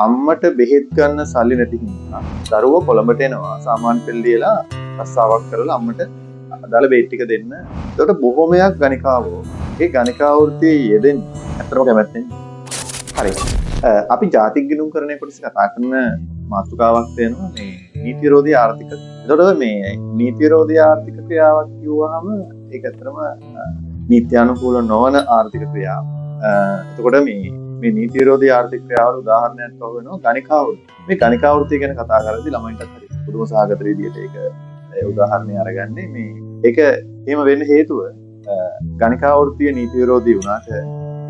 අම්මට බෙහෙත් ගන්න සල්ලි නැති හින්දා දරුවෝ කොළඹට එනවා සාමාන්‍ය පෙළ ලියලා රස්සාවක් කරලා අම්මට අදාළ බෙහෙත් ටික දෙන්න. ඒකට බොහොමයක් ගණිකාවෝ ඒ ගණිකා වෘත්තියේ යෙදෙන්නේ අතරම කැමැත්තෙන්. හරි. අපි ජාතික ගිණුම් කරන කොටස කතා කරන මාතෘකාවක් වෙනවා මේ නීති විරෝධී ආර්ථික. එතකොට මේ නීති විරෝධී ආර්ථික ක්‍රියාවක් කිව්වහම ඒක ඇත්තටම නීත්‍යානුකූල නොවන ආර්ථික ක්‍රියාවක්. එතකොට මේ නීති විරෝධී ආර්ථික ක්‍රියාවල උදාහරණයක් තව වෙනවා ගණිකා වෘත්තිය. මේ ගණිකා වෘත්තිය ගැන කතා කරද්දී ළමයින්ටත් හරි පුදුම සහගත විදියට ඒක උදාහරණයක් අරගන්නේ මේ ඒක එහෙම වෙන්න හේතුව ගණිකා වෘත්තිය නීති විරෝධී වුණාට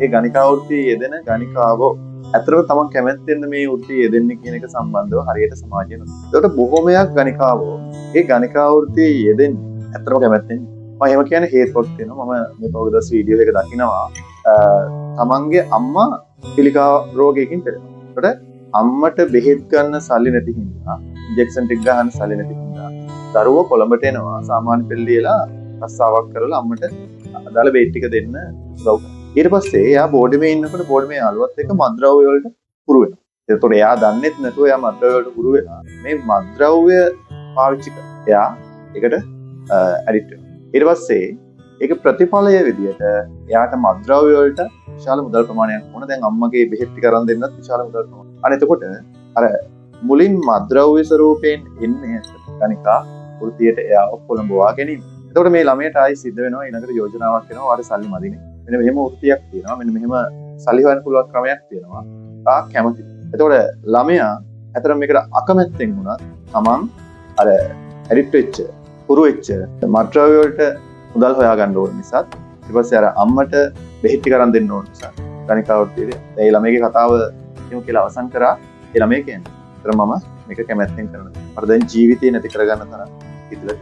ඒ ගණිකා වෘත්තියේ යෙදෙන ගණිකාවෝ ඇත්තටම තමන් කැමැත්තෙන්ද මේ වෘත්තිය යෙදෙන්නේ කියන එක සම්බන්ධව හරියට සමාජයෙන්. ඒකට බොහොමයක් ගණිකාවෝ ඒ ගණිකා වෘත්තියේ යෙදෙන්නේ ඇත්තටම කැමැත්තෙන්. මම එහෙම කියන්නේ හේතුවක් තියෙනවා. මම මේ පොඩ්කාස්ට් වීඩියෝ එක දකිනවා. තමන්ගේ අම්මා පිළිකා රෝගයකින් පෙළෙනවා. ඒකට අම්මට බෙහෙත් ගන්න සල්ලි නැති හින්දා ඉන්ජෙක්ෂන් ටික ගන්න සල්ලි නැති හින්දා දරුවෝ කොළඹට එනවා සාමාන්‍ය පෙළ ලියලා රස්සාවක් කරලා අම්මට අදාළ බෙහෙත් ටික දෙන්න උදව් කරනවා. ඊට පස්සේ එයා බෝඩිමේ ඉන්නකොට බෝඩිමේ යාළුවත් එක්ක මත්ද්‍රව්‍ය වලට හුරු වෙනවා. ඒතකොට එයා දන්නෙත් නැතුව එයා මත්ද්‍රව්‍ය වලට හුරු වෙනවා. මේ මත්ද්‍රව්‍ය පාවිච්චි කරලා එයා ඒකට ඇඩික්ට් වෙනවා. ඊට පස්සේ ඒක ප්‍රතිඵලය විදියට එයාට මත්ද්‍රව්‍ය වලට විශාල මුදල් ප්‍රමාණයක් ඕන. දැන් අම්මගේ බෙහෙත් ටික අරන් දෙන්නත් විශාල මුදල් ප්‍රමාණයක්. අනේ එතකොට අර මුලින් මත්ද්‍රව්‍ය ස්වරූපයෙන් එන්නේ ගණිකා වෘත්තියට එයා කොළඹවා ගැනීම. එතකොට මේ ළමයට ආයි සිද්ධ වෙනවා ඊළඟට යෝජනාවක් එනවා වාට සල්ලි මදිනේ. මෙන්න මෙහෙම වෘත්තියක් තියෙනවා. මෙන්න මෙහෙම සල්ලි හොයන්න පුළුවන් ක්‍රමයක් තියෙනවා. තා කැමති. එතකොට ළමයා අතන මේකට අකමැත්තෙන් වුණත් තමන් අර ඇඩික්ට් වෙච්ච, පුරු වෙච්ච මත්ද්‍රව්‍ය වලට මුදල් හොයා ගන්න ඕන නිසා ඊට පස්සේ අර අම්මට බෙහෙත් ටික අරන් දෙන්න ඕන නිසා ගණිකා වෘත්තියේ ඒ ළමයිගේ කතාව එහෙම කියලා අවසන් කරා. ඒ ළමයි කියන්නේ. ඒතර මම මේක කැමැත්තෙන් කරනවා. මට දැන් ජීවිතේ නැති කරගන්න තරම් හිතලා